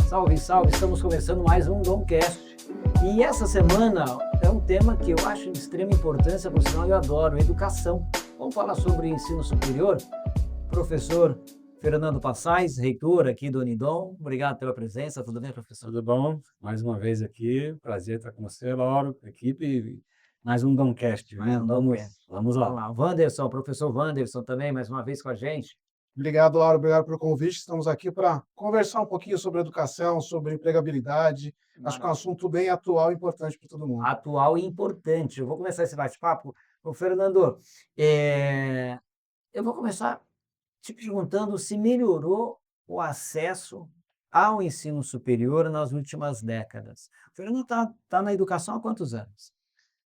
Salve, salve! Estamos começando mais um Domcast. E essa semana é um tema que eu acho de extrema importância, por sinal eu adoro, educação. Vamos falar sobre ensino superior? Professor Fernando Passais, reitor aqui do Unidom. Obrigado pela presença. Tudo bem, professor? Tudo bom? Mais uma vez aqui. Prazer estar com você, Lauro, equipe. Mais um Domcast, né? Vamos lá. Vamos lá. Wanderson, professor Wanderson também, mais uma vez com a gente. Obrigado, Laura. Obrigado pelo convite. Estamos aqui para conversar um pouquinho sobre educação, sobre empregabilidade. Acho que é um assunto bem atual e importante para todo mundo. Atual e importante. Eu vou começar esse bate-papo. Ô, Fernando, eu vou começar te perguntando se melhorou o acesso ao ensino superior nas últimas décadas. O Fernando está na educação há quantos anos?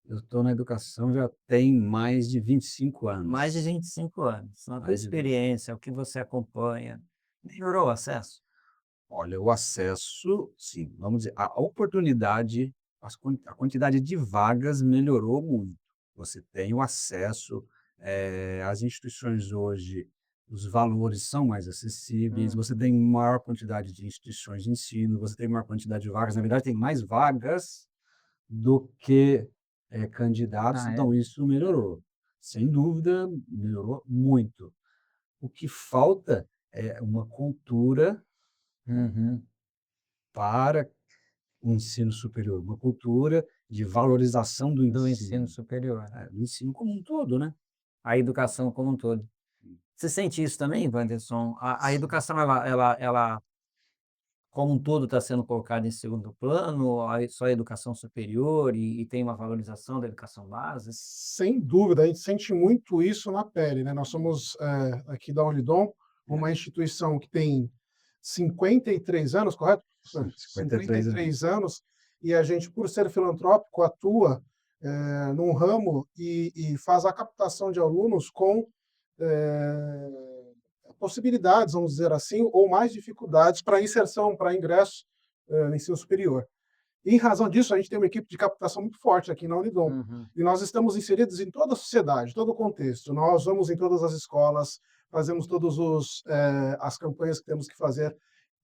Eu estou na educação já tem mais de 25 anos. Mais de 25 anos. Na tua Mais de 20. experiência, o que você acompanha, melhorou o acesso? Olha, o acesso, sim, vamos dizer, a oportunidade, a quantidade de vagas melhorou muito. Você tem o acesso, às instituições hoje, os valores são mais acessíveis, você tem maior quantidade de instituições de ensino, você tem maior quantidade de vagas, na verdade tem mais vagas do que candidatos, então isso melhorou. Sem dúvida, melhorou muito. O que falta é uma cultura para o ensino superior, uma cultura de valorização do Do ensino. ensino superior, Do ensino como um todo, né? a educação como um todo. Você sente isso também, Wanderson? A educação, ela como um todo está sendo colocada em segundo plano, só a educação superior e tem uma valorização da educação básica? Sem dúvida, a gente sente muito isso na pele, né? Nós somos, aqui da Unidom, uma instituição que tem 53 anos, correto? 53 anos, e a gente, por ser filantrópico, atua num ramo e faz a captação de alunos com possibilidades, vamos dizer assim, ou mais dificuldades para inserção, para ingresso no ensino superior. E, em razão disso, a gente tem uma equipe de captação muito forte aqui na Unidom. E nós estamos inseridos em toda a sociedade, todo o contexto. Nós vamos em todas as escolas, fazemos todas as campanhas que temos que fazer.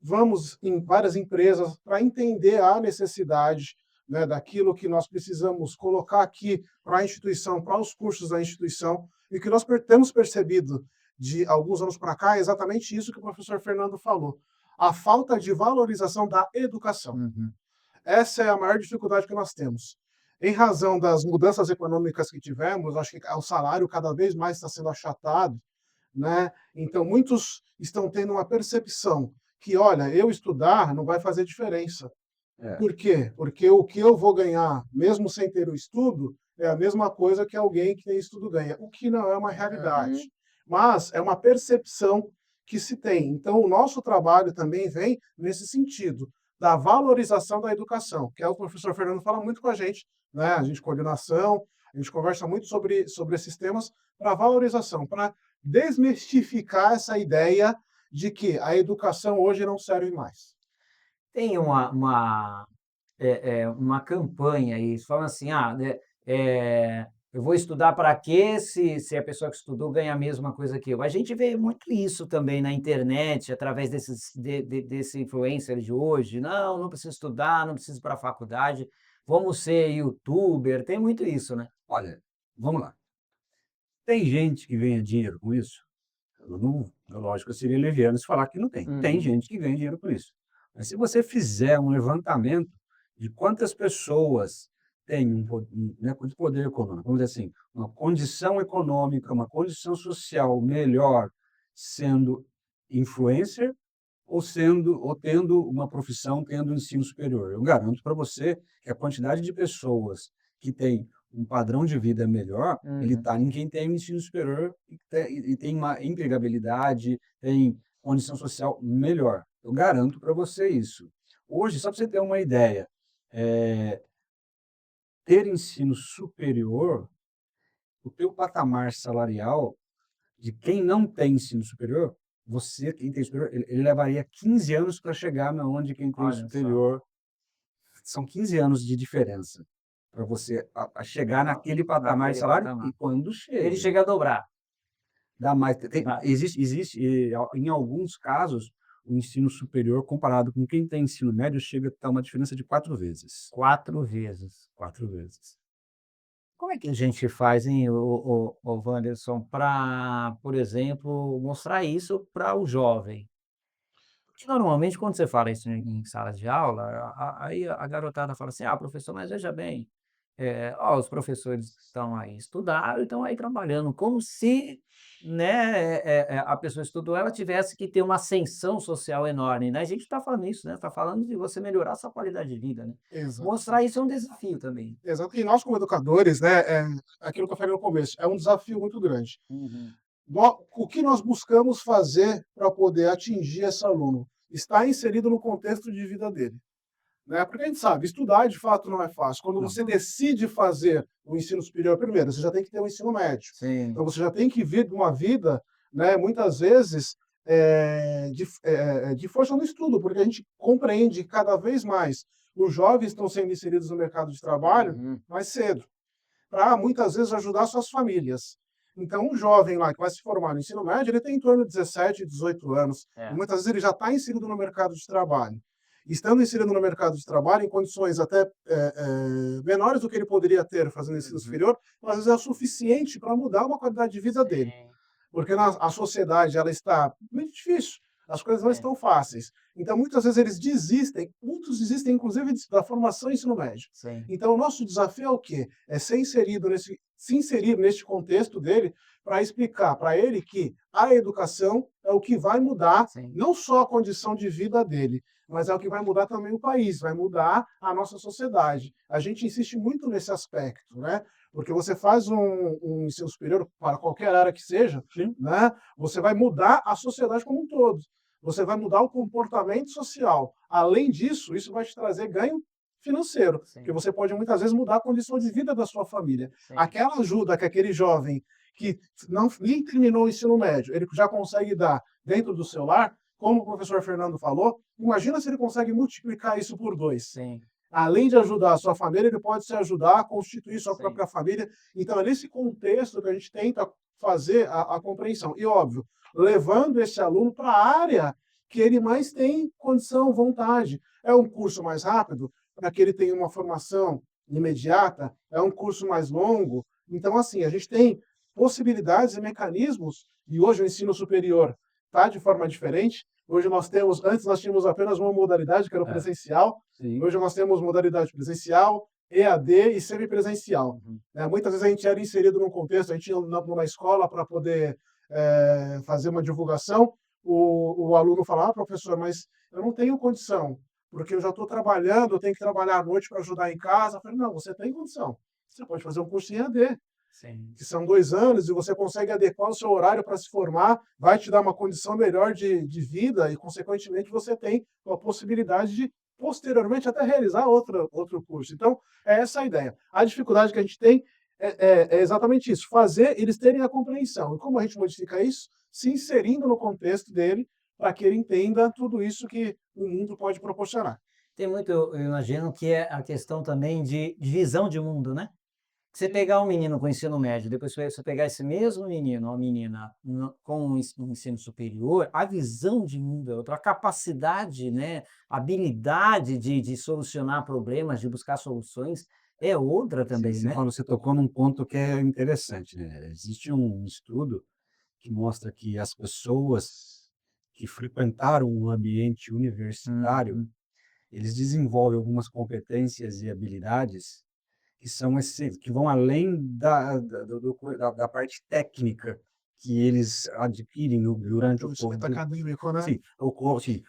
Vamos em várias empresas para entender a necessidade, né, daquilo que nós precisamos colocar aqui para a instituição, para os cursos da instituição. E o que nós temos percebido de alguns anos para cá é exatamente isso que o professor Fernando falou. A falta de valorização da educação. Essa é a maior dificuldade que nós temos. Em razão das mudanças econômicas que tivemos, acho que o salário cada vez mais está sendo achatado, né? Então, muitos estão tendo uma percepção que, olha, eu estudar não vai fazer diferença. Por quê? Porque o que eu vou ganhar, mesmo sem ter o estudo, é a mesma coisa que alguém que tem estudo ganha, o que não é uma realidade. Mas é uma percepção que se tem. Então, o nosso trabalho também vem nesse sentido, da valorização da educação, que é o professor Fernando fala muito com a gente, né? A gente coordenação, a gente conversa muito sobre esses temas para valorização, para desmistificar essa ideia de que a educação hoje não serve mais. Tem uma campanha aí, falando assim, eu vou estudar para quê se a pessoa que estudou ganha a mesma coisa que eu. A gente vê muito isso também na internet, através desse influencer de hoje. Não, não preciso estudar, não preciso ir para a faculdade, vamos ser youtuber, tem muito isso, né? Olha, vamos lá. Tem gente que ganha dinheiro com isso? Lógico, eu seria leviano se falar que não tem. Tem gente que ganha dinheiro com isso. Mas se você fizer um levantamento de quantas pessoas têm né, de poder econômico, vamos dizer assim, uma condição econômica, uma condição social melhor sendo influencer ou tendo uma profissão, tendo um ensino superior. Eu garanto para você que a quantidade de pessoas que tem um padrão de vida melhor, ele está em quem tem um ensino superior e tem uma empregabilidade, tem condição social melhor. Eu garanto para você isso. Hoje, só para você ter uma ideia, ter ensino superior, o teu patamar salarial de quem não tem ensino superior, você, quem tem superior, ele levaria 15 anos para chegar na onde quem tem superior. São 15 anos de diferença para você chegar naquele patamar de salário e quando chega. Ele chega a dobrar. Dá mais. Existe, em alguns casos, o ensino superior, comparado com quem tem ensino médio, chega a estar uma diferença de 4 vezes. 4 vezes. 4 vezes. Como é que a gente faz, hein, o Wanderson, para, por exemplo, mostrar isso para o jovem? Porque normalmente quando você fala isso em sala de aula, aí a garotada fala assim: "Ah, professor, mas veja bem, ó, os professores estão aí estudaram e estão aí trabalhando", como se, né, a pessoa estudou, ela tivesse que ter uma ascensão social enorme, né. A gente está falando isso, né, está falando de você melhorar a sua qualidade de vida, né. Mostrar Exatamente. isso é um desafio também. Exato. E nós como educadores, né, aquilo que eu falei no começo, é um desafio muito grande. Uhum. O que nós buscamos fazer para poder atingir esse aluno? Está inserido no contexto de vida dele. Né? Porque a gente sabe, estudar de fato não é fácil. Quando Não. você decide fazer o ensino superior primeiro, você já tem que ter o ensino médio. Sim. Então você já tem que vir de uma vida, né, muitas vezes, de força no estudo, porque a gente compreende que cada vez mais os jovens estão sendo inseridos no mercado de trabalho Uhum. mais cedo, para muitas vezes ajudar suas famílias. Então, um jovem lá que vai se formar no ensino médio, ele tem em torno de 17, 18 anos, e É. muitas vezes ele já está inserido no mercado de trabalho. Estando inserido no mercado de trabalho em condições até menores do que ele poderia ter fazendo ensino Uhum. superior, às vezes é o suficiente para mudar uma qualidade de vida dele. Sim. Porque a sociedade ela está muito difícil, as coisas não Sim. estão fáceis. Então, muitas vezes eles desistem, muitos desistem inclusive da formação e ensino médio. Sim. Então, o nosso desafio é o quê? É se inserir neste contexto dele para explicar para ele que a educação é o que vai mudar Sim. não só a condição de vida dele, mas é o que vai mudar também o país, vai mudar a nossa sociedade. A gente insiste muito nesse aspecto, né? Porque você faz um ensino superior para qualquer área que seja, Sim. né? Você vai mudar a sociedade como um todo. Você vai mudar o comportamento social. Além disso, isso vai te trazer ganho financeiro, porque Sim. você pode muitas vezes mudar a condição de vida da sua família. Sim. Aquela ajuda que aquele jovem que não nem terminou o ensino médio, ele já consegue dar dentro do seu lar, como o professor Fernando falou, imagina se ele consegue multiplicar isso por 2. Sim. Além de ajudar a sua família, ele pode se ajudar a constituir sua Sim. própria família. Então, é nesse contexto que a gente tenta fazer a compreensão. E, óbvio, levando esse aluno para a área que ele mais tem condição, vontade. É um curso mais rápido, para que ele tenha uma formação imediata, é um curso mais longo. Então, assim, a gente tem possibilidades e mecanismos, e hoje o ensino superior está de forma diferente. Hoje antes nós tínhamos apenas uma modalidade, que era o É. presencial. Sim. Hoje nós temos modalidade presencial, EAD e semipresencial. Uhum. Muitas vezes a gente era inserido num contexto, a gente ia numa escola para poder fazer uma divulgação, o aluno falava: "Ah, professor, mas eu não tenho condição, porque eu já estou trabalhando, eu tenho que trabalhar à noite para ajudar em casa". Eu falei: "Não, você tem condição. Você pode fazer um curso em EAD, Sim. que são 2 anos e você consegue adequar o seu horário para se formar, vai te dar uma condição melhor de vida e, consequentemente, você tem a possibilidade de, posteriormente, até realizar outro curso". Então, é essa a ideia. A dificuldade que a gente tem é exatamente isso, fazer eles terem a compreensão. E como a gente modifica isso? Se inserindo no contexto dele, para que ele entenda tudo isso que o mundo pode proporcionar. Tem muito, eu imagino que é a questão também de visão de mundo, né. Você pegar um menino com ensino médio, depois você pegar esse mesmo menino ou menina com um ensino superior, a visão de mundo é outra, a capacidade, né, a habilidade de solucionar problemas, de buscar soluções é outra também, né. Você tocou num ponto que é interessante, né? Existe um estudo que mostra que as pessoas que frequentaram o ambiente universitário, Uhum. eles desenvolvem algumas competências e habilidades que são que vão além da parte técnica que eles adquirem durante o Conhecimento curso. acadêmico, né? Sim, o coaching,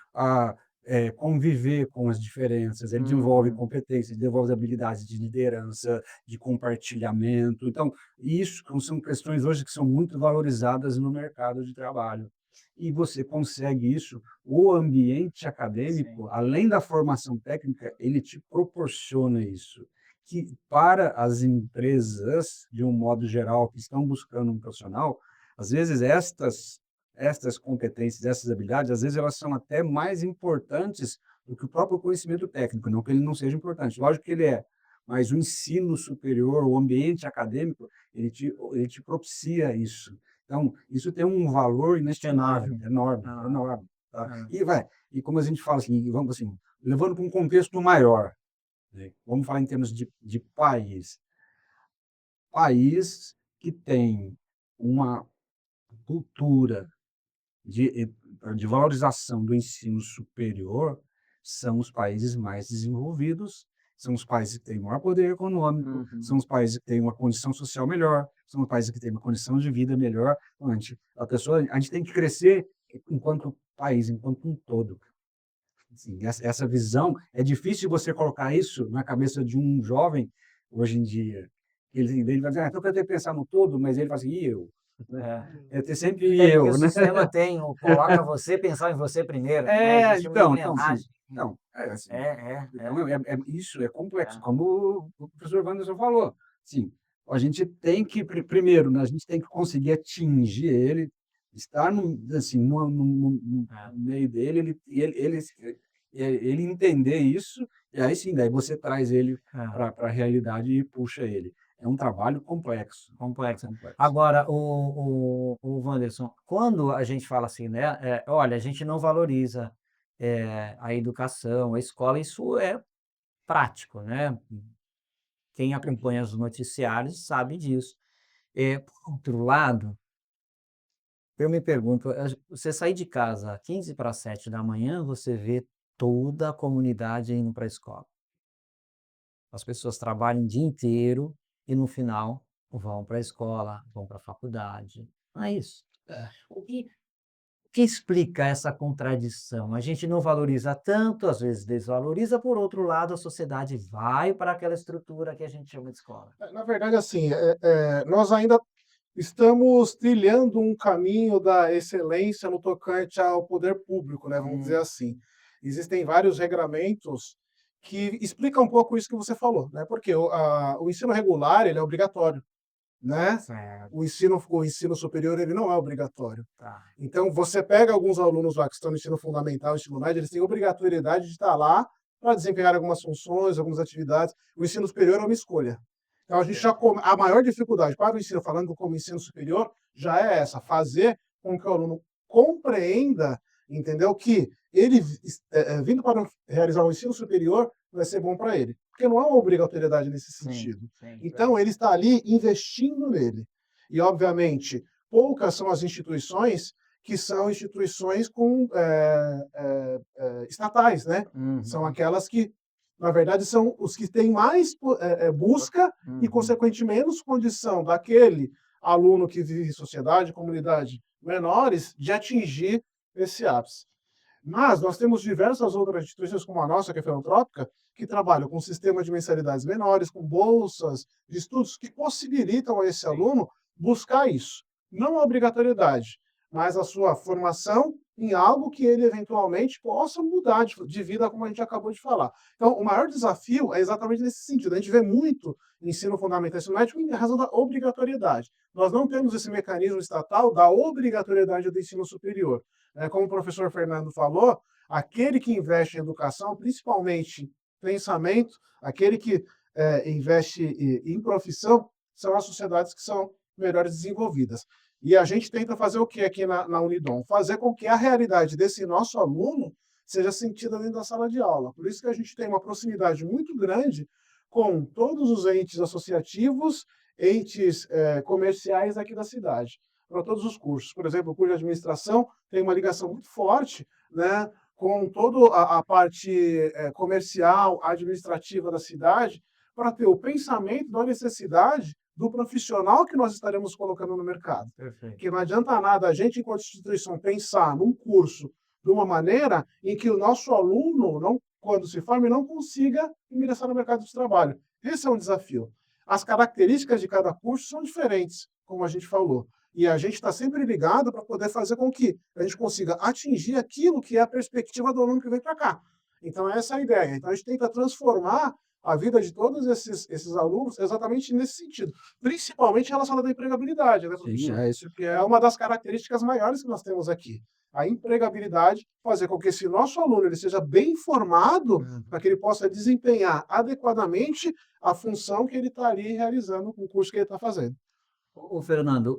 conviver com as diferenças, ele desenvolve Uhum. competências, desenvolve habilidades de liderança, de compartilhamento. Então, isso são questões hoje que são muito valorizadas no mercado de trabalho. E você consegue isso, o ambiente Sim. acadêmico, além da formação técnica, ele te proporciona isso. Que para as empresas, de um modo geral, que estão buscando um profissional, às vezes estas competências, essas habilidades, às vezes elas são até mais importantes do que o próprio conhecimento técnico, não que ele não seja importante, lógico que ele é, mas o ensino superior, o ambiente acadêmico, ele te propicia isso. Então, isso tem um valor inestimável, Enorme. enorme, Ah. enorme. Tá? Ah, E como a gente fala assim, vamos assim, levando para um contexto maior, né? Vamos falar em termos de país. País que tem uma cultura de valorização do ensino superior são os países mais desenvolvidos, são os países que têm maior poder econômico, uhum. são os países que têm uma condição social melhor, são os países que têm uma condição de vida melhor. Então, a gente tem que crescer enquanto país, enquanto um todo. Assim, essa visão, é difícil você colocar isso na cabeça de um jovem hoje em dia. Ele vai dizer, então eu tenho que pensar no todo, mas ele fala assim, e eu? Né? É. É ter sempre Porque o eu, né? sistema coloca você pensar em você primeiro, né? É, Existe uma então, sim. engrenagem. Então, é É, assim, é, é, então isso é complexo, é. como o professor Wanderson falou. Sim, a gente tem que, primeiro, né, a gente tem que conseguir atingir ele, estar assim, É. no meio dele, ele entender isso, e aí sim, daí você traz ele É. para a realidade e puxa ele. É um trabalho complexo, Complexa. complexo. Agora, o Wanderson, quando a gente fala assim, né? Olha, a gente não valoriza a educação, a escola, isso é prático, né? Quem acompanha os noticiários sabe disso. Por outro lado, eu me pergunto, você sair de casa 6h45 você vê toda a comunidade indo para a escola. As pessoas trabalham o dia inteiro e no final vão para a escola, vão para a faculdade. Não é isso. É. O que explica essa contradição? A gente não valoriza tanto, às vezes desvaloriza, por outro lado, a sociedade vai para aquela estrutura que a gente chama de escola. Na verdade, assim, nós ainda estamos trilhando um caminho da excelência no tocante ao poder público, né, vamos dizer Hum, assim. Existem vários regramentos que explicam um pouco isso que você falou, né, porque o ensino regular, ele é obrigatório, né, certo, o ensino superior, ele não é obrigatório. tá. Então, você pega alguns alunos lá que estão no ensino fundamental, ensino médio, eles têm obrigatoriedade de estar lá para desempenhar algumas funções, algumas atividades. O ensino superior é uma escolha. Então, a gente já a maior dificuldade para o ensino, falando como ensino superior, já é essa, fazer com que o aluno compreenda, entendeu, que ele vindo para realizar um ensino superior vai ser bom para ele, porque não há uma obrigatoriedade nesse Sim, sentido. sim, Então, ele está ali investindo nele. E, obviamente, poucas são as instituições que são instituições estatais, né? São uhum, aquelas que, na verdade, são os que têm mais busca e, uhum, consequentemente, menos condição daquele aluno que vive em sociedade, comunidade menores, de atingir esse ápice. Mas nós temos diversas outras instituições, como a nossa, que é filantrópica, que trabalham com sistema de mensalidades menores, com bolsas de estudos, que possibilitam a esse sim. aluno buscar isso. Não a obrigatoriedade, mas a sua formação em algo que ele eventualmente possa mudar de vida, como a gente acabou de falar. Então, o maior desafio é exatamente nesse sentido. A gente vê muito ensino fundamental e ensino médio em razão da obrigatoriedade. Nós não temos esse mecanismo estatal da obrigatoriedade do ensino superior. Como o professor Fernando falou, aquele que investe em educação, principalmente pensamento, aquele que investe em profissão, são as sociedades que são melhores desenvolvidas. E a gente tenta fazer o que aqui na Unidom? Fazer com que a realidade desse nosso aluno seja sentida dentro da sala de aula. Por isso que a gente tem uma proximidade muito grande com todos os entes associativos, entes comerciais aqui da cidade, para todos os cursos. Por exemplo, o curso de administração tem uma ligação muito forte, né, com toda a parte comercial, administrativa da cidade, para ter o pensamento da necessidade do profissional que nós estaremos colocando no mercado. Perfeito. Porque não adianta nada a gente, enquanto instituição, pensar num curso de uma maneira em que o nosso aluno, não, quando se forme, não consiga ingressar no mercado de trabalho. Esse é um desafio. As características de cada curso são diferentes, como a gente falou. E a gente está sempre ligado para poder fazer com que a gente consiga atingir aquilo que é a perspectiva do aluno que vem para cá. Então, essa é a ideia. Então, a gente tenta transformar a vida de todos esses alunos exatamente nesse sentido, principalmente relacionado à empregabilidade, né, Sim, professor? é isso que É é. uma das características maiores que nós temos aqui. A empregabilidade, fazer com que esse nosso aluno ele seja bem formado Uhum. para que ele possa desempenhar adequadamente a função que ele está ali realizando com o curso que ele está fazendo. Ô Fernando,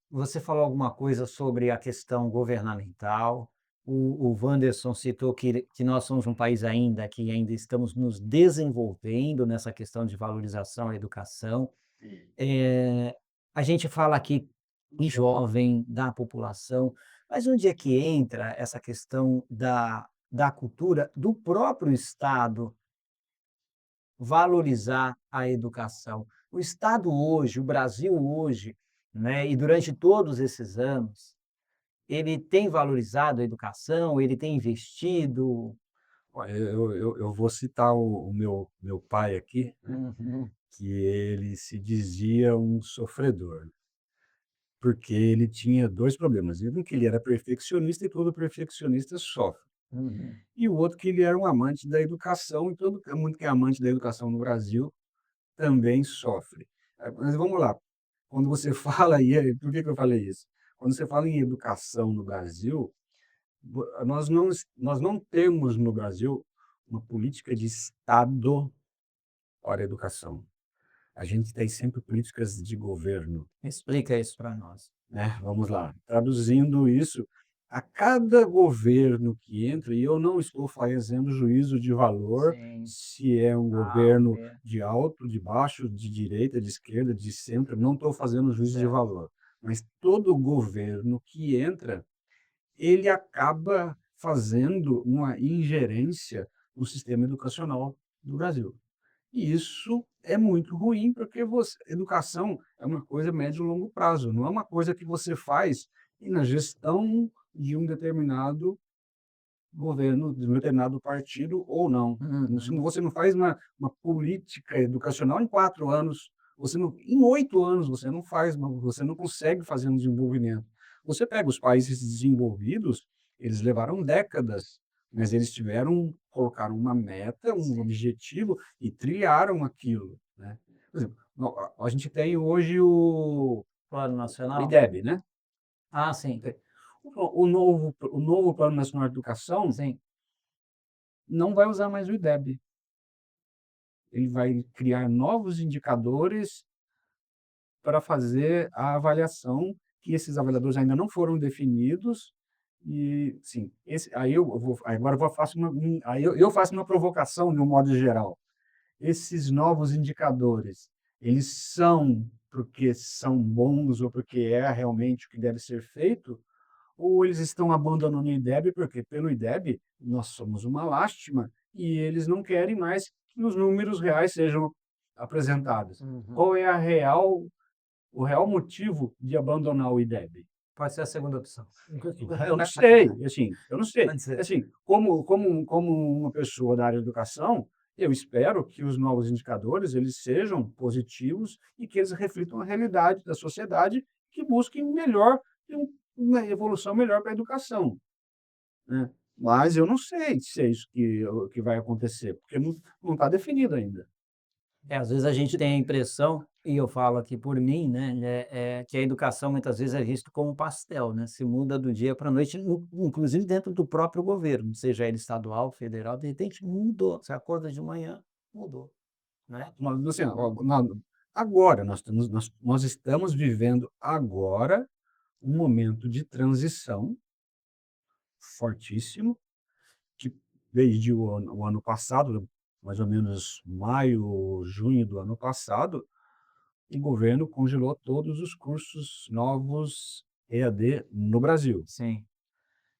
você falou alguma coisa sobre a questão governamental, O Wanderson citou que nós somos um país ainda que ainda estamos nos desenvolvendo nessa questão de valorização à educação. Eh, a gente fala aqui em jovem, da população, mas onde é que entra essa questão da cultura do próprio Estado valorizar a educação? O Estado hoje, o Brasil hoje, né, e durante todos esses anos, ele tem valorizado a educação, ele tem investido? Olha, eu vou citar o meu pai aqui, né, Uhum. que ele se dizia um sofredor, porque ele tinha 2 problemas, um que ele era perfeccionista e todo perfeccionista sofre, Uhum. e o outro que ele era um amante da educação e todo mundo que é amante da educação no Brasil também sofre. Mas vamos lá, quando você fala aí por que que eu falei isso? Quando você fala em educação no Brasil, nós não temos no Brasil uma política de Estado para a educação. A gente tem sempre políticas de governo, Explica isso para nós. né? Vamos lá, traduzindo isso, a cada governo que entra, e eu não estou fazendo juízo de valor Sim. se é um Ah, governo ok. de alto, de baixo, de direita, de esquerda, de centro, não estou fazendo juízo de Certo. valor. Mas todo governo que entra, ele acaba fazendo uma ingerência no sistema educacional do Brasil. E isso é muito ruim, porque educação é uma coisa médio e longo prazo, não é uma coisa que você faz e na gestão de um determinado governo, de um determinado partido ou não. Uhum. Você não faz uma política educacional em 4 anos, em 8 anos você não faz, você não consegue fazer um desenvolvimento. Você pega os países desenvolvidos, eles levaram décadas, mas eles colocaram uma meta, um objetivo e trilharam aquilo, né. Por exemplo, a gente tem hoje Plano o nacional? IDEB, né. Ah, sim, O novo Plano Nacional de Educação sim. não vai usar mais o IDEB. Ele vai criar novos indicadores para fazer a avaliação, que esses avaliadores ainda não foram definidos e, sim, aí eu vou agora eu vou faço uma aí eu faço uma provocação de um modo geral. Esses novos indicadores, eles são porque são bons ou porque é realmente o que deve ser feito, ou eles estão abandonando o IDEB, porque pelo IDEB nós somos uma lástima e eles não querem mais que os números reais sejam apresentados. Uhum. Qual é o real motivo de abandonar o IDEB? Pode ser a segunda opção. Eu não sei, assim, eu não sei. Pode ser. Assim, como uma pessoa da área de educação, eu espero que os novos indicadores eles sejam positivos e que eles reflitam a realidade da sociedade, que busquem uma evolução melhor para a educação, né. Mas eu não sei se é isso que vai acontecer, porque não está definido ainda. Às vezes a gente tem a impressão, e eu falo aqui por mim, né, que a educação muitas vezes é visto como um pastel, né, se muda do dia para a noite, inclusive dentro do próprio governo, seja ele estadual, federal, de repente mudou, você acorda de manhã, mudou, né. Nós, assim, ó, agora nós estamos vivendo agora um momento de transição fortíssimo, que desde o ano passado, mais ou menos maio, junho do ano passado, o governo congelou todos os cursos novos EAD no Brasil. Sim.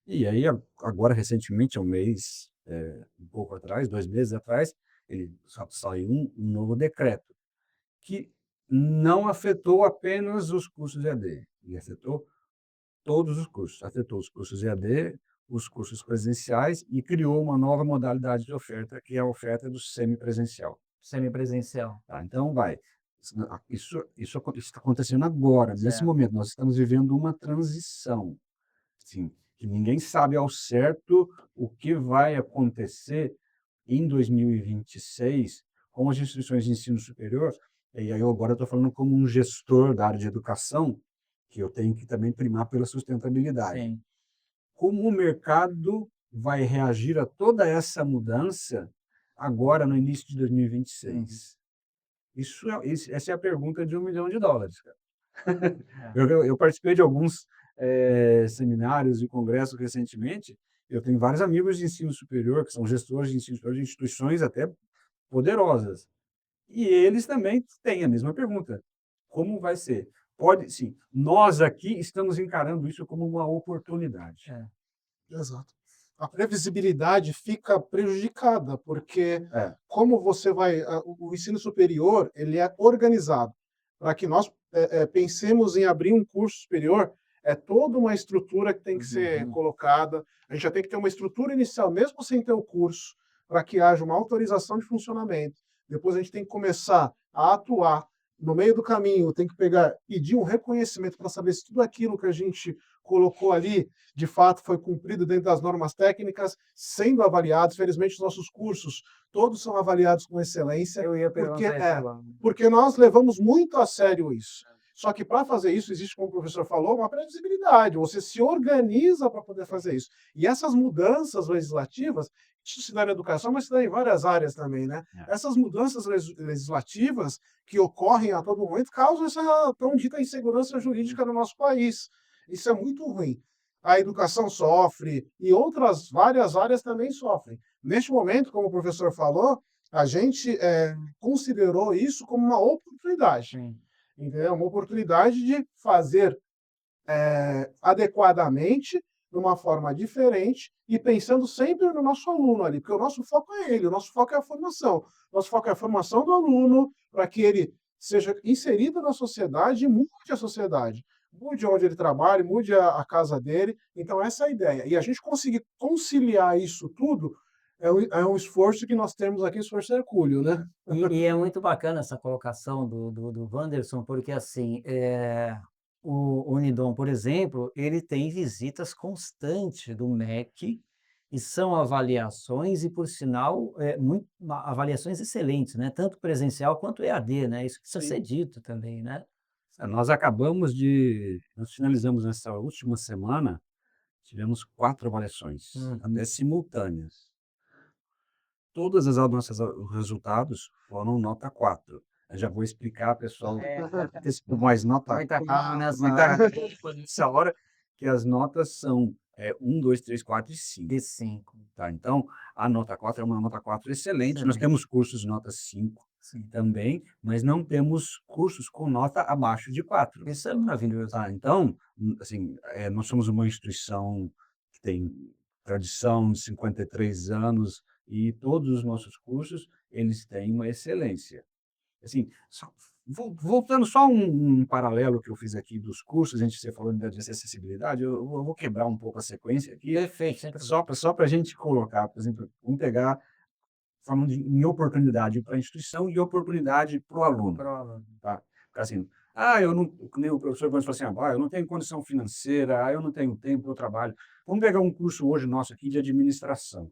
E aí agora recentemente, há um mês, um pouco atrás, 2 meses atrás, ele saiu um novo decreto, que não afetou apenas os cursos EAD, ele afetou todos os cursos, afetou os cursos EAD, os cursos presenciais e criou uma nova modalidade de oferta, que é a oferta do semipresencial, Semipresencial. tá. Então isso está acontecendo agora, nesse Certo. momento, nós estamos vivendo uma transição, sim, que ninguém sabe ao certo o que vai acontecer em 2026 com as instituições de ensino superior, e aí eu agora estou falando como um gestor da área de educação, que eu tenho que também primar pela sustentabilidade. Sim. Como o mercado vai reagir a toda essa mudança agora no início de Uhum. 2026? Essa é a pergunta de US$ 1 milhão, cara. É. Eu participei de alguns seminários e congressos recentemente, Eu tenho vários amigos de ensino superior, que são gestores de ensino superior de instituições até poderosas. E eles também têm a mesma pergunta. Como vai ser? Pode, sim. Nós aqui estamos encarando isso como uma oportunidade. Exato. A previsibilidade fica prejudicada, porque É. como você vai... O ensino superior, ele é organizado. Para que nós pensemos em abrir um curso superior, é toda uma estrutura que tem que ser colocada. A gente já tem que ter uma estrutura inicial, mesmo sem ter o curso, para que haja uma autorização de funcionamento. Depois a gente tem que começar a atuar. No meio do caminho, tem que pedir um reconhecimento para saber se tudo aquilo que a gente colocou ali, de fato, foi cumprido dentro das normas técnicas, sendo avaliados. Felizmente, os nossos cursos, todos são avaliados com excelência, Eu ia perguntar isso agora. porque nós levamos muito a sério isso. Só que para fazer isso, existe, como o professor falou, uma previsibilidade. Você se organiza para poder fazer isso. E essas mudanças legislativas, isso se dá na educação, mas se dá em várias áreas também, né? Essas mudanças legislativas que ocorrem a todo momento causam essa tão dita insegurança jurídica no nosso país. Isso é muito ruim. A educação sofre e outras várias áreas também sofrem. Neste momento, como o professor falou, a gente considerou isso como uma oportunidade. Entendeu? Uma oportunidade de fazer adequadamente, de uma forma diferente e pensando sempre no nosso aluno ali, porque o nosso foco é ele, o nosso foco é a formação. O nosso foco é a formação do aluno para que ele seja inserido na sociedade e mude a sociedade. Mude onde ele trabalha, mude a casa dele. Então, essa é a ideia. E a gente conseguir conciliar isso tudo é um esforço que nós temos aqui, esforço hercúleo, né? E é muito bacana essa colocação do Wanderson, porque assim, o Unidom, por exemplo, ele tem visitas constantes do MEC e são avaliações e, por sinal, avaliações excelentes, né? Tanto presencial quanto EAD, né? Isso precisa ser dito também, né? Nós finalizamos nessa última semana, tivemos 4 avaliações, até simultâneas. Todas as nossas resultados foram nota 4. Eu já vou explicar, pessoal, mais nota Muita calma nessa nessa hora, que as notas são 1, 2, 3, 4 e 5. de 5. Tá? Então, a nota 4 é uma nota 4 excelente. Nós temos cursos de nota 5 também, mas não temos cursos com nota abaixo de 4. Isso é maravilhoso. Tá? Então, assim, nós somos uma instituição que tem tradição de 53 anos e todos os nossos cursos, eles têm uma excelência. Assim, voltando só um paralelo que eu fiz aqui dos cursos, você falou de acessibilidade, eu vou quebrar um pouco a sequência aqui, Perfeito. só para a gente colocar, por exemplo, vamos pegar, falando em oportunidade para a instituição e oportunidade para o aluno. Tá? Assim, eu não, nem o professor falou assim, eu não tenho condição financeira, eu não tenho tempo, eu trabalho. Vamos pegar um curso hoje nosso aqui de administração.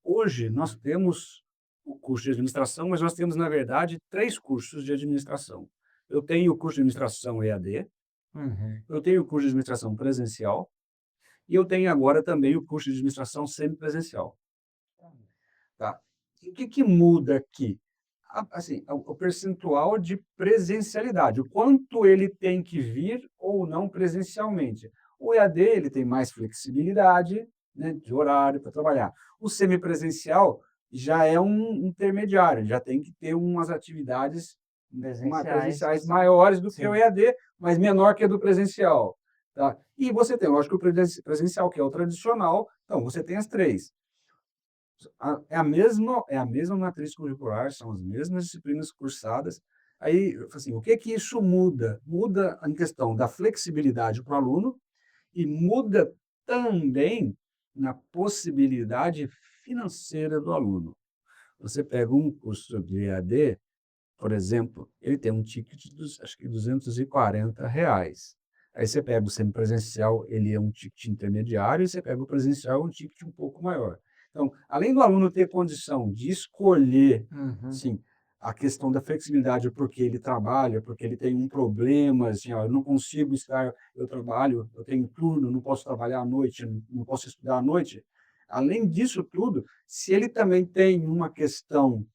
Hoje nós temos o curso de administração, mas nós temos, na verdade, 3 cursos de administração. Eu tenho o curso de administração EAD, eu tenho o curso de administração presencial e eu tenho agora também o curso de administração semipresencial. Tá? E o que muda aqui? Assim, o percentual de presencialidade, o quanto ele tem que vir ou não presencialmente. O EAD ele tem mais flexibilidade, né, de horário para trabalhar. O semipresencial já é um intermediário, já tem que ter umas atividades presenciais maiores do que o EAD, mas menor que a do presencial. Tá? E você tem, lógico, o presencial, que é o tradicional, então você tem as 3. É a mesma matriz curricular, são as mesmas disciplinas cursadas. Aí, assim, o que isso muda? Muda a questão da flexibilidade para o aluno e muda também na possibilidade financeira do aluno. Você pega um curso de EAD, por exemplo, ele tem um ticket de, acho que R$ 240. Aí você pega o semipresencial, ele é um ticket intermediário, e você pega o presencial, é um ticket um pouco maior. Então, além do aluno ter condição de escolher, sim, a questão da flexibilidade, porque ele trabalha, porque ele tem um problema, assim, eu não consigo estar, eu trabalho, eu tenho turno, não posso trabalhar à noite, não posso estudar à noite. Além disso tudo, se ele também tem uma questão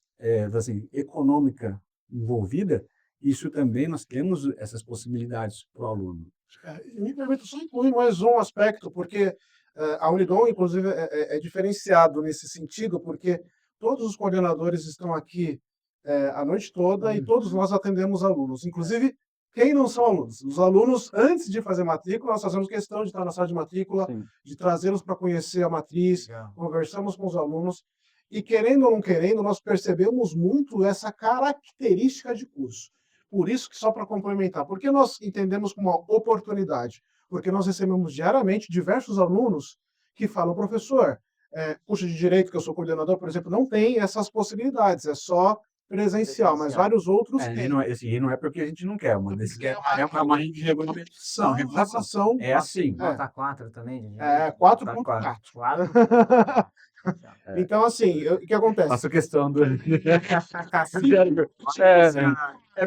assim, econômica envolvida, isso também nós temos essas possibilidades para o aluno. Me permita só incluir mais um aspecto, porque A Unidom, inclusive, é diferenciado nesse sentido, porque todos os coordenadores estão aqui a noite toda e todos nós atendemos alunos. Inclusive, quem não são alunos? Os alunos, antes de fazer matrícula, nós fazemos questão de estar na sala de matrícula, Sim. de trazê-los para conhecer a matriz, Legal. conversamos com os alunos e, querendo ou não querendo, nós percebemos muito essa característica de curso. Por isso que, só para complementar, porque nós entendemos como uma oportunidade? Porque nós recebemos diariamente diversos alunos que falam, professor, curso de Direito, que eu sou coordenador, por exemplo, não tem essas possibilidades, é só presencial, mas vários outros E têm. não é porque a gente não quer, mas esse é uma regulamentação. Regulamentação. É assim. Nota 4 também de É, direito? 4.4. 4. Então, assim, o que acontece? Faço questão do.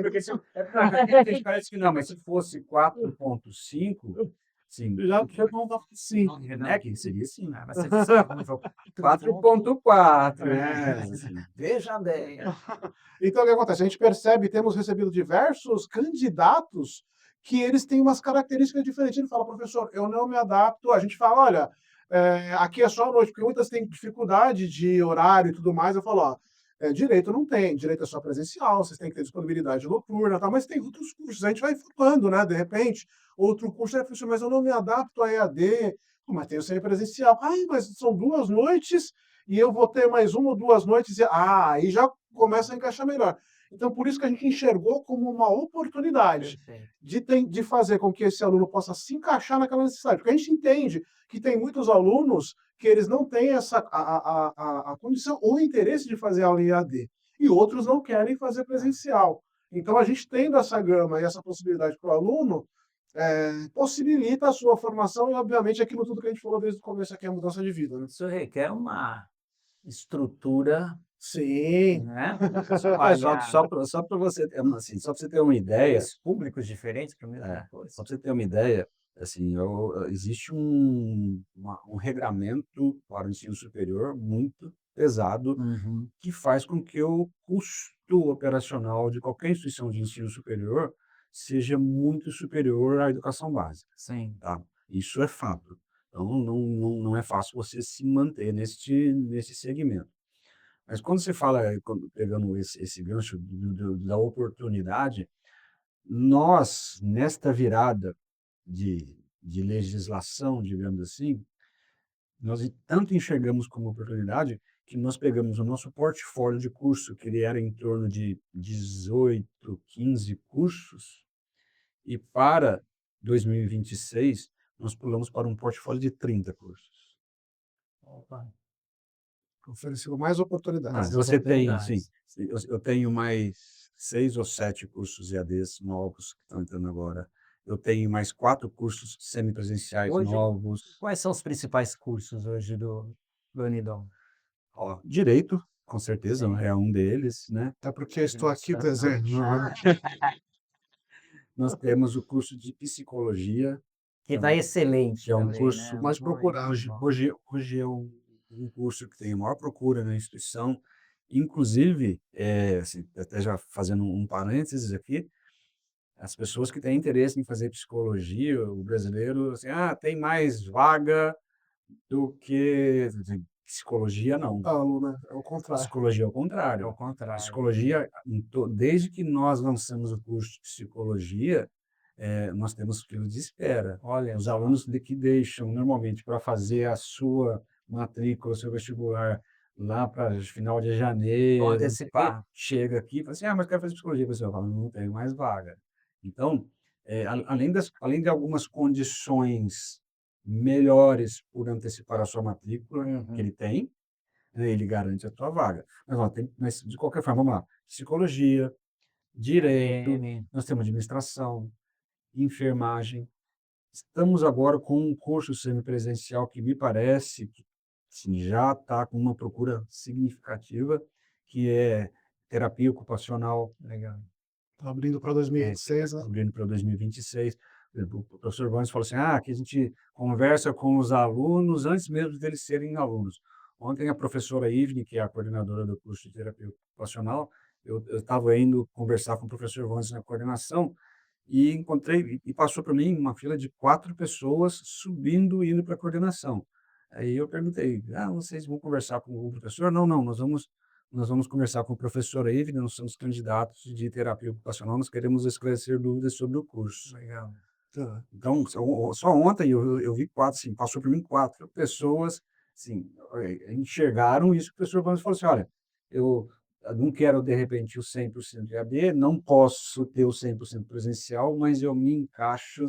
Porque a gente parece que não, mas se fosse 4.5, sim, Já não dá sim. né? Que seria sim. Mas você disse que não foi 4.4. Veja bem. Então, o que acontece? A gente percebe, temos recebido diversos candidatos que eles têm umas características diferentes. Ele fala, professor, eu não me adapto. A gente fala, olha, aqui é só à noite, porque muitas têm dificuldade de horário e tudo mais. Eu falo, ó, direito não tem, direito é só presencial, vocês têm que ter disponibilidade noturna, tá? Mas tem outros cursos, a gente vai falando, né? De repente, outro curso é, professor, mas eu não me adapto a EAD, mas tem o semipresencial. Ai, mas são 2 noites e eu vou ter mais 1 ou 2 noites. Aí já começa a encaixar melhor. Então, por isso que a gente enxergou como uma oportunidade de fazer com que esse aluno possa se encaixar naquela necessidade. Porque a gente entende que tem muitos alunos que eles não têm a condição ou interesse de fazer aula em EAD. E outros não querem fazer presencial. Então, a gente tendo essa gama e essa possibilidade para o aluno, possibilita a sua formação e, obviamente, aquilo tudo que a gente falou desde o começo aqui, a mudança de vida. Né? Isso requer uma estrutura, Sim. né? Só para você, assim, só para você ter uma ideia, Públicos diferentes para a mesma coisa. só para você ter uma ideia, assim, existe um regramento para o ensino superior muito pesado Uhum. que faz com que o custo operacional de qualquer instituição de ensino superior seja muito superior à educação básica, Sim. tá? Isso é fato. Então, não é fácil você se manter nesse segmento. Mas quando você fala, pegando esse gancho da oportunidade, nós, nesta virada de legislação, digamos assim, nós tanto enxergamos como oportunidade que nós pegamos o nosso portfólio de curso, que ele era em torno de 18, 15 cursos, e para 2026 nós pulamos para um portfólio de 30 cursos. Opa. Ofereceu mais oportunidades. Você tem, sim, oportunidades. eu tenho mais 6 ou 7 cursos EADs novos que estão entrando agora. Eu tenho mais 4 cursos semipresenciais Hoje, novos. quais são os principais cursos hoje do Unidom? Ó, direito, com certeza, Sim. é um deles, né? Até porque estou aqui desejando. Nós temos o curso de psicologia, Que está excelente que é um também, curso né? mais Muito procurado. bom. hoje é um curso que tem maior procura na instituição. Inclusive, assim, até já fazendo um parênteses aqui, as pessoas que têm interesse em fazer psicologia, o brasileiro, assim, tem mais vaga do que psicologia, não. Aluna, é o contrário. Psicologia é o É contrário. o contrário. Psicologia, desde que nós lançamos o curso de psicologia, nós temos fila de espera. Olha, Os alunos que deixam normalmente para fazer a sua matrícula, o seu vestibular lá para final de janeiro, vou antecipar. chega aqui e fala assim, mas quero fazer psicologia. A pessoa fala, não tenho mais vaga. Então, além de algumas condições melhores por antecipar a sua matrícula, que ele tem, né, ele garante a tua vaga. Mas, de qualquer forma, vamos lá. Psicologia, direito, nós temos administração, enfermagem. Estamos agora com um curso semipresencial que me parece que assim, já está com uma procura significativa, que é terapia ocupacional. Legal. Está abrindo para 2026, né? Abrindo para 2026. O professor Vannes falou assim, que a gente conversa com os alunos antes mesmo deles serem alunos. Ontem a professora Ivne, que é a coordenadora do curso de terapia ocupacional, eu estava indo conversar com o professor Vannes na coordenação e passou para mim uma fila de 4 pessoas subindo e indo para a coordenação. Aí eu perguntei: vocês vão conversar com o professor? Não, não, nós vamos conversar com o professor Ivne, nós somos candidatos de terapia ocupacional, nós queremos esclarecer dúvidas sobre o curso. Legal. Tá. Então, só ontem eu vi 4, assim, passou por mim 4 pessoas, assim, enxergaram isso que o professor Vamos falou assim: "Olha, eu não quero, de repente, o 100% EAD, não posso ter o 100% presencial, mas eu me encaixo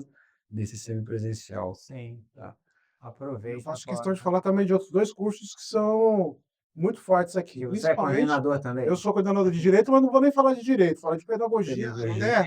nesse semipresencial", Sim, tá. Eu aproveita, faço questão de aporta. falar também de outros 2 cursos que são muito fortes aqui, E você é principalmente coordenador eu também? sou coordenador de direito, mas não vou nem falar de direito, falar de pedagogia, Pedagogia.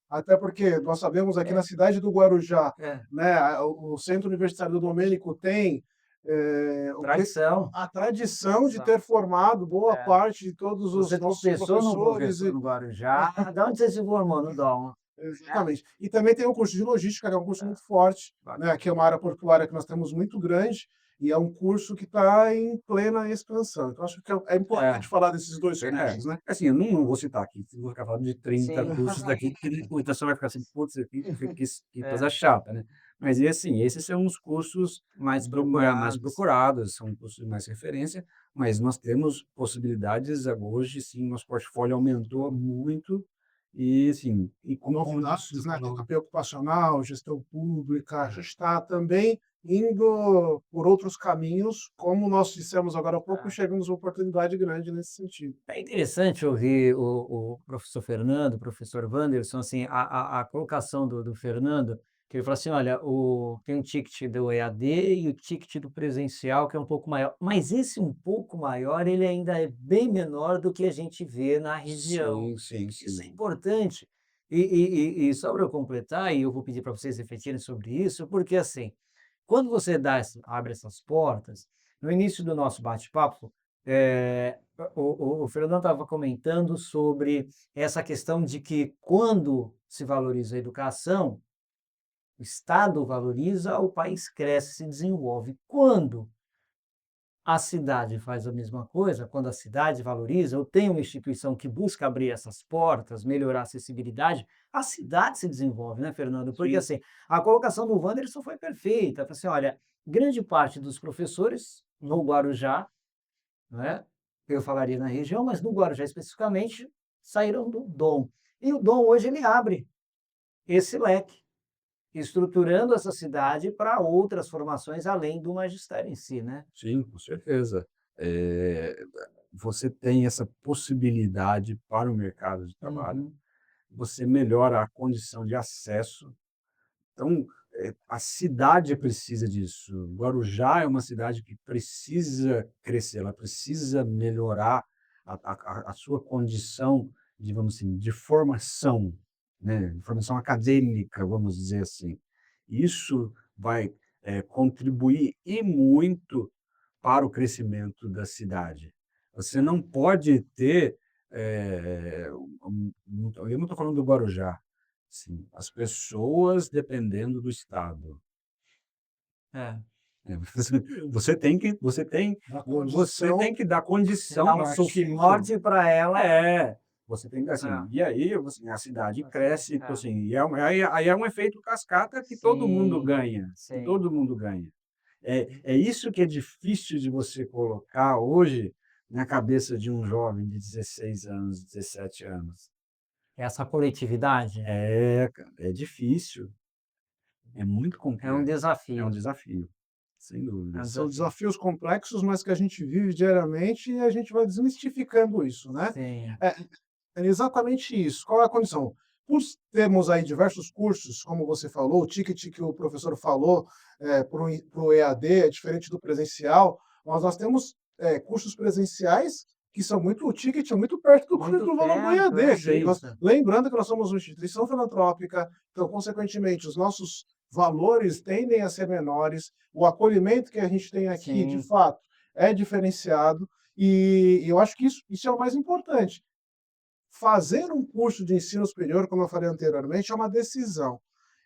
até porque nós sabemos aqui É, na cidade do Guarujá, é, né, o Centro Universitário do Domênico tem, o que tradição. a tradição de Tradição. ter formado boa É. parte de todos Você os nossos tropeçou no professores professor e no Guarujá. De onde você se formou? No Dom, né? exatamente. E também tem o curso de logística, que é um curso muito forte, né? Bacana. Aqui é uma área portuária que nós temos muito grande e é um curso que está em plena expansão. Então, acho que é É, importante falar desses 2 cursos, né? Assim, eu não vou citar aqui, vou ficar falando de 30 sim, cursos daqui, sim. porque muita pessoa vai ficar assim: "Putz, que coisa É, chata", né. Mas e assim, esses são os cursos mais mais procurados. procurados, são cursos de mais referência, mas nós temos possibilidades hoje sim, nosso portfólio aumentou muito e assim, e como Novidades, você né? falou. Terapia ocupacional, gestão pública, a gente está também indo por outros caminhos, como nós dissemos agora há pouco, É. chegamos a uma oportunidade grande nesse sentido. É interessante ouvir o professor Fernando, o professor Wanderson, assim, a colocação do Fernando, que ele fala assim: olha, tem o ticket do EAD e o ticket do presencial, que é um pouco maior. Mas esse um pouco maior, ele ainda é bem menor do que a gente vê na região. Sim, sim, Isso é sim. importante. E só para eu completar, e eu vou pedir para vocês refletirem sobre isso, porque assim, quando você abre essas portas, no início do nosso bate-papo, o Fernando estava comentando sobre essa questão de que quando se valoriza a educação, o Estado valoriza, o país cresce, se desenvolve. Quando a cidade faz a mesma coisa, quando a cidade valoriza, ou tem uma instituição que busca abrir essas portas, melhorar a acessibilidade, a cidade se desenvolve, né, Fernando? Porque Sim. assim, a colocação do Wanderson foi perfeita. Falou assim, olha, grande parte dos professores no Guarujá, né, eu falaria na região, mas no Guarujá especificamente, saíram do Dom. E o Dom hoje ele abre esse leque, estruturando essa cidade para outras formações além do magistério em si, né? Sim, com certeza. Você tem essa possibilidade para o mercado de trabalho, Uhum. você melhora a condição de acesso. Então, a cidade precisa disso. Guarujá é uma cidade que precisa crescer, ela precisa melhorar a sua condição, digamos assim, de formação, né, de formação acadêmica, vamos dizer assim. Isso vai, contribuir e muito para o crescimento da cidade. Você não pode ter, eu não estou falando do Guarujá, sim, as pessoas dependendo do Estado. É. A Você condição tem que dar Você dá condição um para o filho. suporte para ela. Você tem que assim, É, e aí assim, a cidade assim, cresce, então, é. assim, e aí é um efeito cascata que todo mundo Sim, ganha, que sim. todo mundo ganha. É isso que é difícil de você colocar hoje na cabeça de um jovem de 16 anos, 17 anos. Essa coletividade É, cara, é difícil, é muito é um complexo, é um desafio, desafio, sem é um dúvidas. são desafio. desafios complexos, mas que a gente vive diariamente e a gente vai desmistificando isso, né? Sim, É, é exatamente isso. Qual é a condição? Por termos aí diversos cursos, como você falou, o ticket que o professor falou para o EAD é diferente do presencial, mas nós temos cursos presenciais que são muito, o ticket é muito perto muito do valor do perto, EAD. é Sim, isso. Lembrando que nós somos uma instituição filantrópica, então, consequentemente, os nossos valores tendem a ser menores, o acolhimento que a gente tem aqui, de Sim, fato, é diferenciado, e eu acho que isso é o mais importante. Fazer um curso de ensino superior, como eu falei anteriormente, é uma decisão.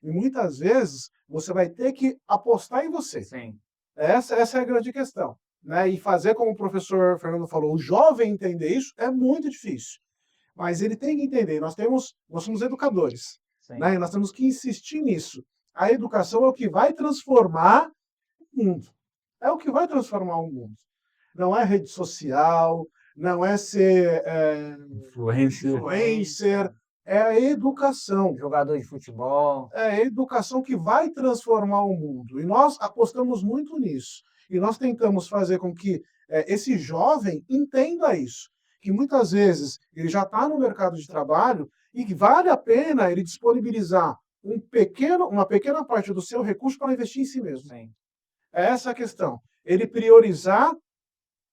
E muitas vezes você vai ter que apostar em você. sim. Essa é a grande questão. Né? E fazer como o professor Fernando falou, o jovem entender isso é muito difícil. Mas ele tem que entender, nós somos educadores. Sim. Né? E nós temos que insistir nisso. A educação é o que vai transformar o mundo. é o que vai transformar o mundo. Não é rede social, não é ser influencer, é a educação. Jogador de futebol. É a educação que vai transformar o mundo. E nós apostamos muito nisso. E nós tentamos fazer com que esse jovem entenda isso. Que muitas vezes ele já está no mercado de trabalho e que vale a pena ele disponibilizar uma pequena parte do seu recurso para investir em si mesmo. Sim. É essa a questão. Ele priorizar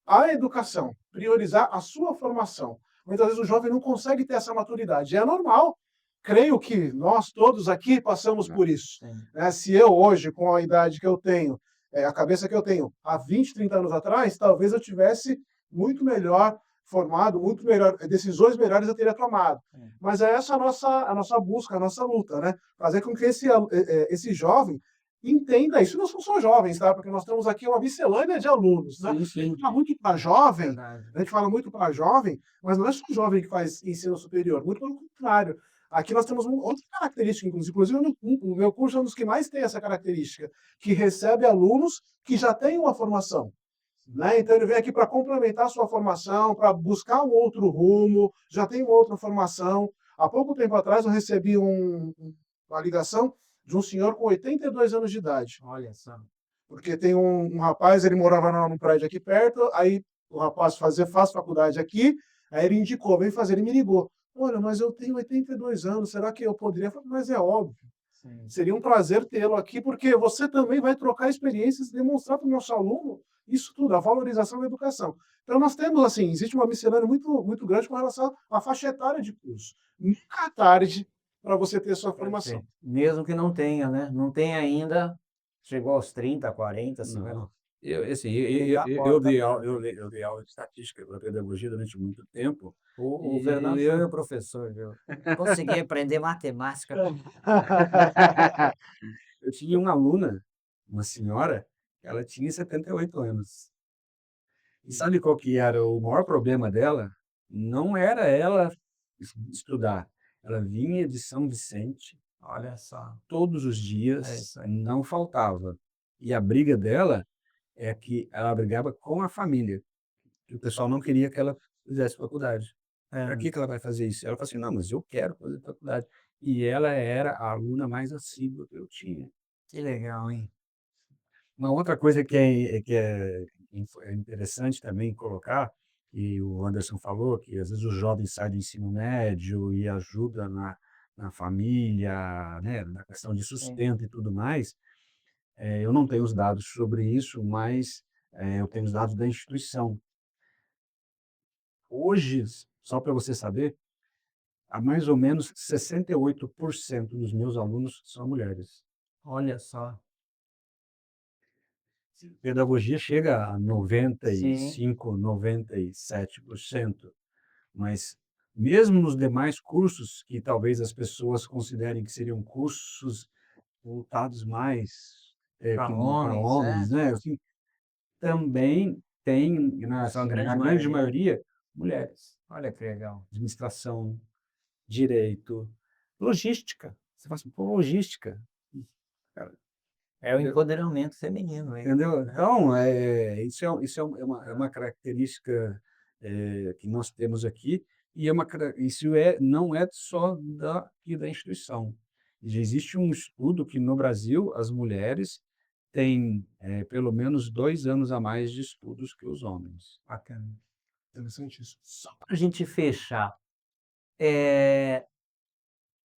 a educação, priorizar a sua formação. Muitas vezes o jovem não consegue ter essa maturidade. É normal. Creio que nós todos aqui passamos por isso. Né? Se eu hoje, com a idade que eu tenho, a cabeça que eu tenho há 20, 30 anos atrás, talvez eu tivesse muito melhor formado, muito melhor, decisões melhores eu teria tomado. Mas é essa a nossa busca, a nossa luta, né? Fazer com que esse jovem entenda isso. Não são só jovens, tá? Porque nós temos aqui uma miscelânea de alunos. Né? Sim, sim. A gente fala muito para jovem, Verdade. a gente fala muito para jovem, mas não é só jovem que faz ensino superior, muito pelo contrário. Aqui nós temos outra característica, inclusive o meu curso é um dos que mais tem essa característica, que recebe alunos que já têm uma formação. Né? Então ele vem aqui para complementar a sua formação, para buscar um outro rumo, já tem uma outra formação. Há pouco tempo atrás eu recebi uma ligação de um senhor com 82 anos de idade. Olha só. Porque tem um rapaz, ele morava num prédio aqui perto, aí o rapaz faz faculdade aqui, aí ele indicou, vem fazer, ele me ligou. Olha, mas eu tenho 82 anos, será que eu poderia? Eu falei, mas é óbvio. Sim. Seria um prazer tê-lo aqui, porque você também vai trocar experiências e demonstrar para o nosso aluno isso tudo, a valorização da educação. Então nós temos, assim, existe uma miscelânea muito, muito grande com relação à faixa etária de curso. Nunca é tarde para você ter sua formação. Mesmo que não tenha, né? Não tem ainda, chegou aos 30, 40, 50. Não. Assim, Ligar a eu porta dei mesmo. aula, eu dei aula de estatística para pedagogia durante muito tempo. O E Fernando foi meu professor, viu? Consegui aprender matemática. eu tinha uma aluna, uma senhora, ela tinha 78 anos. E sabe qual que era o maior problema dela? Não era ela estudar. Ela vinha de São Vicente Olha só. todos os É dias, isso aí. não faltava. E a briga dela é que ela brigava com a família, que o pessoal não queria que ela fizesse faculdade. Para que ela vai fazer isso? Ela falou assim, não, mas eu quero fazer faculdade. E ela era a aluna mais assídua que eu tinha. Que legal, hein? Uma outra coisa é interessante também colocar, e o Anderson falou, que às vezes os jovens saem do ensino médio e ajuda na família, né, na questão de Sim. sustento e tudo mais. Eu não tenho os dados sobre isso, mas eu tenho os dados da instituição. Hoje, só para você saber, há mais ou menos 68% dos meus alunos são mulheres. Olha só. Pedagogia chega a Sim. 95, 97%, mas mesmo nos demais cursos que talvez as pessoas considerem que seriam cursos voltados mais Para para homens, homens, né? Assim, também tem, São a assim, grande na grande maioria. maioria, mulheres. Olha que legal. Administração, direito, logística. Você fala assim, pô, logística. Cara, É o empoderamento feminino, hein? entendeu? Então, é uma característica que nós temos aqui, e não é só aqui da instituição. Já existe um estudo que no Brasil as mulheres têm pelo menos 2 anos a mais de estudos que os homens. Bacana. Interessante isso. Só para a gente fechar,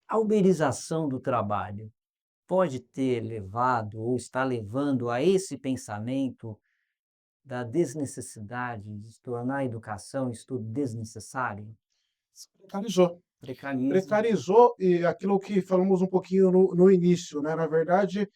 a uberização do trabalho pode ter levado ou está levando a esse pensamento da desnecessidade de se tornar a educação estudo desnecessário? Precarizou. Precarismo. Precarizou, e aquilo que falamos um pouquinho no início, né? Na verdade,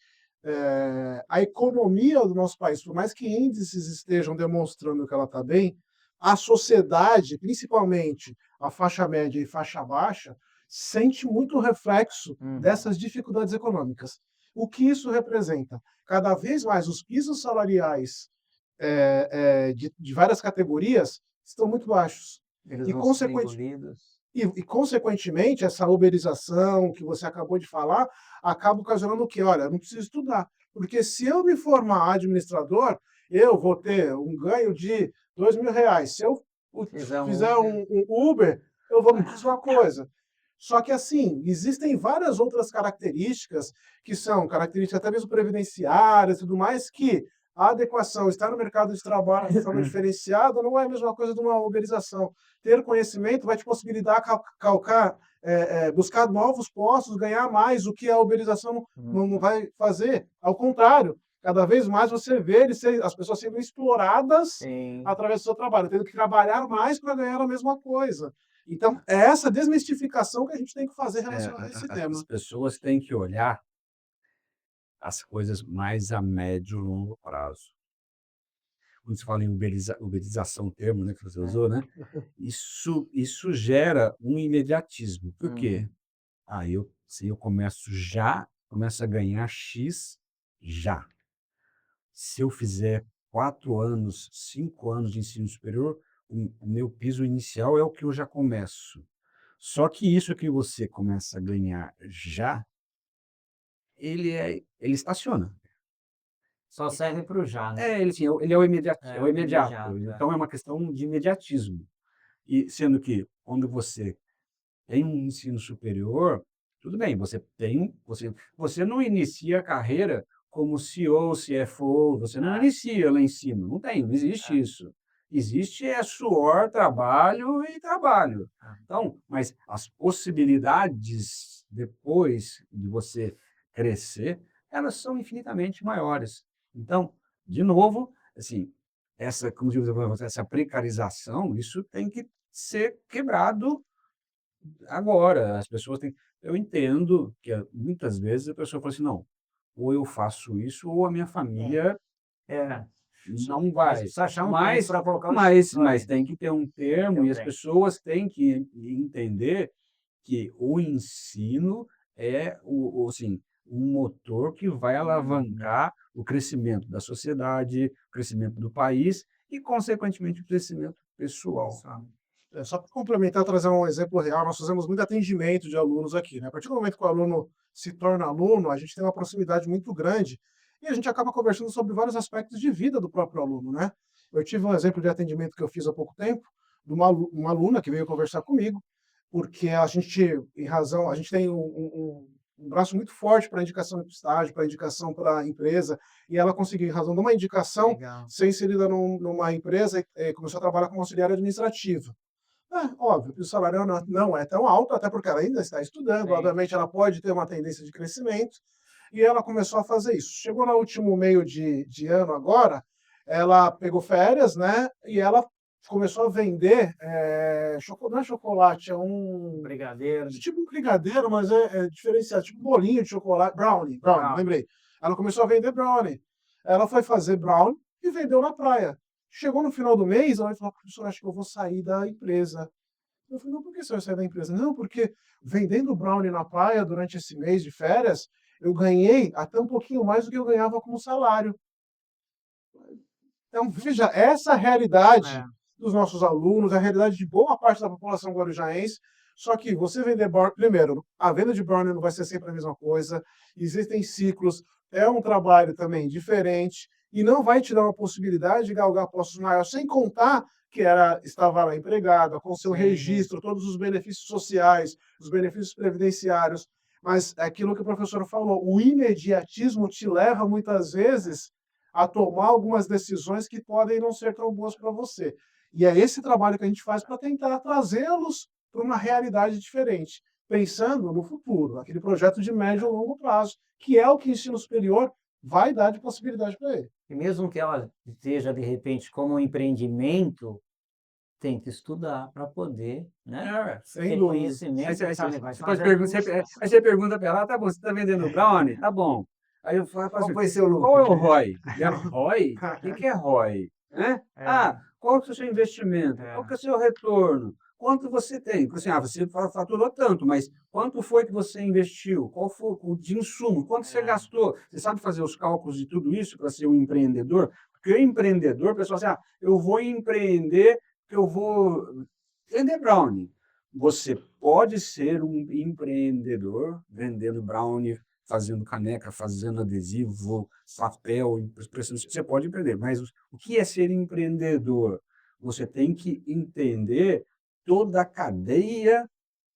a economia do nosso país, por mais que índices estejam demonstrando que ela está bem, a sociedade, principalmente a faixa média e faixa baixa, sente muito reflexo dessas dificuldades econômicas. O que isso representa? Cada vez mais os pisos salariais de várias categorias estão muito baixos. Eles E, vão ser engolidos. consequentemente, essa uberização que você acabou de falar, acaba ocasionando o quê? Olha, eu não preciso estudar, Porque se eu me formar administrador, eu vou ter um ganho de R$ 2.000. Se eu fizer um Uber, eu vou me mesma coisa. Só que, assim, existem várias outras características, que são características até mesmo previdenciárias e tudo mais, que a adequação, estar no mercado de trabalho de forma diferenciada, não é a mesma coisa de uma uberização. Ter conhecimento vai te possibilitar buscar novos postos, ganhar mais, o que a uberização não vai fazer. Ao contrário, cada vez mais você vê as pessoas sendo exploradas através do seu trabalho, tendo que trabalhar mais para ganhar a mesma coisa. Então, é essa desmistificação que a gente tem que fazer relacionada a esse tema. As pessoas têm que olhar as coisas mais a médio e longo prazo. Quando se fala em uberização, termo, né, que você usou, né? Isso gera um imediatismo. Por quê? Se eu começo a ganhar X já. Se eu fizer 4 anos, 5 anos de ensino superior, o meu piso inicial é o que eu já começo. Só que isso que você começa a ganhar já, ele estaciona. Só serve para o já, né? Ele é o imediato. É É o o imediato. imediato, é. Então é uma questão de imediatismo. E sendo que quando você tem um ensino superior, tudo bem, você não inicia a carreira como CEO, CFO, você não inicia lá em cima, não existe isso. Existe suor, trabalho e trabalho. Então, mas as possibilidades depois de você crescer, elas são infinitamente maiores. Então, de novo, assim, como diz você, essa precarização, isso tem que ser quebrado agora. As pessoas têm. Eu entendo que muitas vezes a pessoa fala assim, não, ou eu faço isso, ou a minha família É. não Mas vai. precisa achar um tempo Mas, para colocar o mas tem que ter um termo, e as Também. pessoas têm que entender que o ensino é assim, um motor que vai alavancar o crescimento da sociedade, o crescimento do país e, consequentemente, o crescimento pessoal. Só para complementar, trazer um exemplo real, nós fazemos muito atendimento de alunos aqui, né? A partir do momento que o aluno se torna aluno, a gente tem uma proximidade muito grande e a gente acaba conversando sobre vários aspectos de vida do próprio aluno, né? Eu tive um exemplo de atendimento que eu fiz há pouco tempo, de uma aluna que veio conversar comigo, porque a gente tem um braço muito forte para indicação de estágio, para indicação para empresa, e ela conseguiu, em razão de uma indicação, Legal. ser inserida numa empresa e começou a trabalhar como auxiliar administrativa. Óbvio que o salário não é tão alto, até porque ela ainda está estudando, Sim. obviamente ela pode ter uma tendência de crescimento, e ela começou a fazer isso. Chegou no último meio de ano agora, ela pegou férias, né, e ela começou a vender, não é chocolate, é um Brigadeiro. tipo um brigadeiro, mas é diferenciado, tipo bolinho de chocolate, brownie, lembrei. Ela começou a vender brownie. Ela foi fazer brownie e vendeu na praia. Chegou no final do mês, ela falou, professor, acho que eu vou sair da empresa. Eu falei, não, por que você vai sair da empresa? Não, porque vendendo brownie na praia durante esse mês de férias, eu ganhei até um pouquinho mais do que eu ganhava como salário. Então, veja, essa é a realidade dos nossos alunos, a realidade de boa parte da população guarujaense. Só que você vender brownie, primeiro, a venda de brownie não vai ser sempre a mesma coisa, existem ciclos, é um trabalho também diferente, e não vai te dar uma possibilidade de galgar postos maiores, sem contar que estava lá empregada, com seu registro, todos os benefícios sociais, os benefícios previdenciários. Mas é aquilo que o professor falou, o imediatismo te leva, muitas vezes, a tomar algumas decisões que podem não ser tão boas para você. E é esse trabalho que a gente faz para tentar trazê-los para uma realidade diferente, pensando no futuro, aquele projeto de médio e longo prazo, que é o que o ensino superior vai dar de possibilidade para ele. E mesmo que ela esteja, de repente, como um empreendimento, tem que estudar para poder, né, Sem ter dúvida. conhecimento, sabe, vai Você pode fazer aí você pergunta para ela, tá bom, você está vendendo brownie? Tá bom. Aí eu falo Qual assim, foi seu qual é lucro? o ROI? E ela, ROI? O que é ROI? Né? Qual é o seu investimento? Qual que é o seu retorno? Quanto você tem? Assim, você faturou tanto, mas quanto foi que você investiu? Qual foi o de insumo? Quanto você gastou? Você sabe fazer os cálculos de tudo isso para ser um empreendedor? Porque o empreendedor, o pessoal assim, eu vou empreender, que eu vou vender brownie. Você pode ser um empreendedor vendendo brownie fazendo caneca, fazendo adesivo, papel, impressão. Você pode empreender, mas o que é ser empreendedor? Você tem que entender toda a cadeia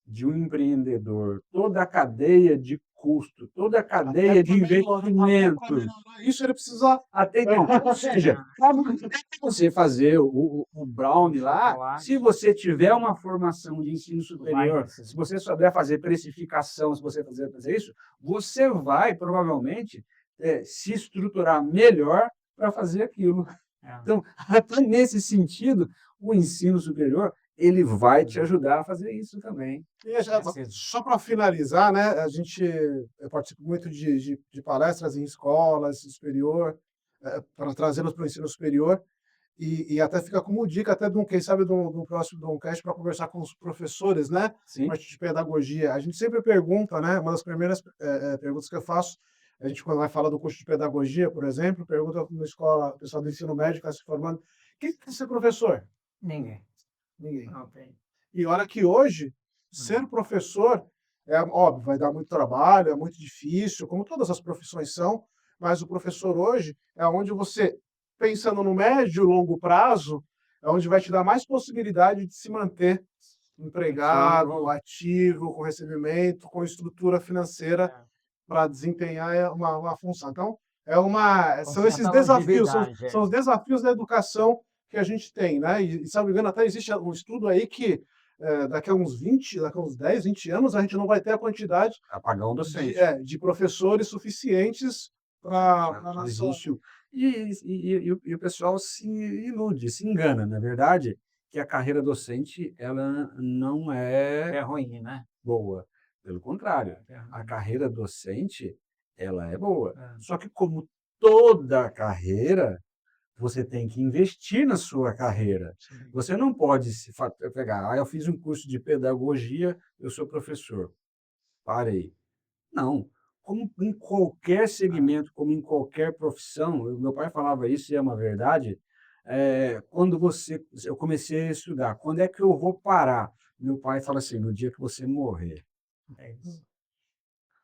de um empreendedor, toda a cadeia de custo, toda a cadeia de investimento. Isso ele precisa. Até então, ou seja, você fazer o Brownie lá, se você tiver uma formação de ensino superior, se você souber fazer precificação, se você fazer isso, você vai provavelmente se estruturar melhor para fazer aquilo. Então, até nesse sentido, o ensino superior ele vai te ajudar a fazer isso também. E só para finalizar, né, eu participo muito de palestras em escolas superior, para trazê-los para o ensino superior, e até fica como dica, até quem sabe, de um próximo Domcast, para conversar com os professores, né, parte de pedagogia. A gente sempre pergunta, né, uma das primeiras perguntas que eu faço, a gente quando vai falar do curso de pedagogia, por exemplo, pergunta na escola, o pessoal do ensino médio que está se formando, quem quer ser professor? Ninguém. E olha que hoje, ser professor, óbvio, vai dar muito trabalho, é muito difícil, como todas as profissões são, mas o professor hoje é onde você, pensando no médio e longo prazo, é onde vai te dar mais possibilidade de se manter empregado, ativo, com recebimento, com estrutura financeira para desempenhar uma função. Então, são esses desafios, são os desafios da educação que a gente tem, né? E, se não me engano, até existe um estudo aí que daqui a uns 10, 20 anos, a gente não vai ter a quantidade apagão docente de professores suficientes para a nação. E o pessoal se ilude, se engana, na verdade, que a carreira docente ela não É ruim, né? boa. Pelo contrário, a carreira docente ela é boa. Só que, como toda carreira, você tem que investir na sua carreira. Você não pode se pegar, eu fiz um curso de pedagogia, eu sou professor. Parei. Não. Como em qualquer segmento, como em qualquer profissão, meu pai falava isso e é uma verdade, quando eu comecei a estudar, quando é que eu vou parar? Meu pai fala assim, no dia que você morrer.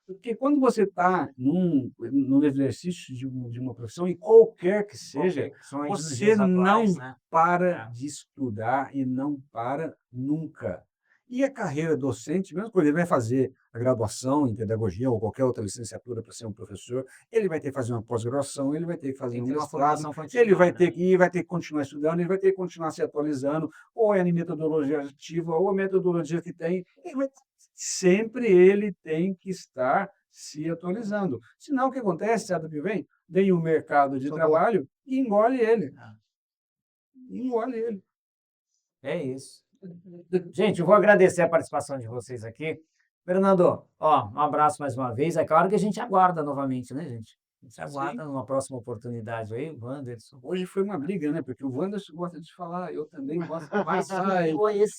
Porque quando você está no exercício de uma profissão, e qualquer que seja, você não para de estudar e não para nunca. E a carreira docente, mesmo quando ele vai fazer a graduação em pedagogia ou qualquer outra licenciatura para ser um professor, ele vai ter que fazer uma pós-graduação, ele vai ter que fazer um mestrado, ele vai ter que continuar estudando, ele vai ter que continuar se atualizando, ou é a metodologia ativa, ou a metodologia que tem, sempre ele tem que estar se atualizando. Senão, o que acontece, sabe o que vem? Vem o mercado de trabalho e engole ele. Engole ele. É isso. Gente, eu vou agradecer a participação de vocês aqui. Fernando, um abraço mais uma vez. É claro que a gente aguarda novamente, né, gente? A gente aguarda numa próxima oportunidade aí, Wanderson. Hoje foi uma briga, né? Porque o Wanderson gosta de falar, eu também gosto. Mas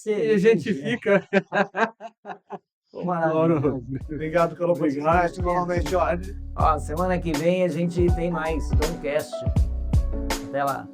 e a gente fica... Obrigado pela oportunidade. Novamente, semana que vem a gente tem mais Domcast. Até lá.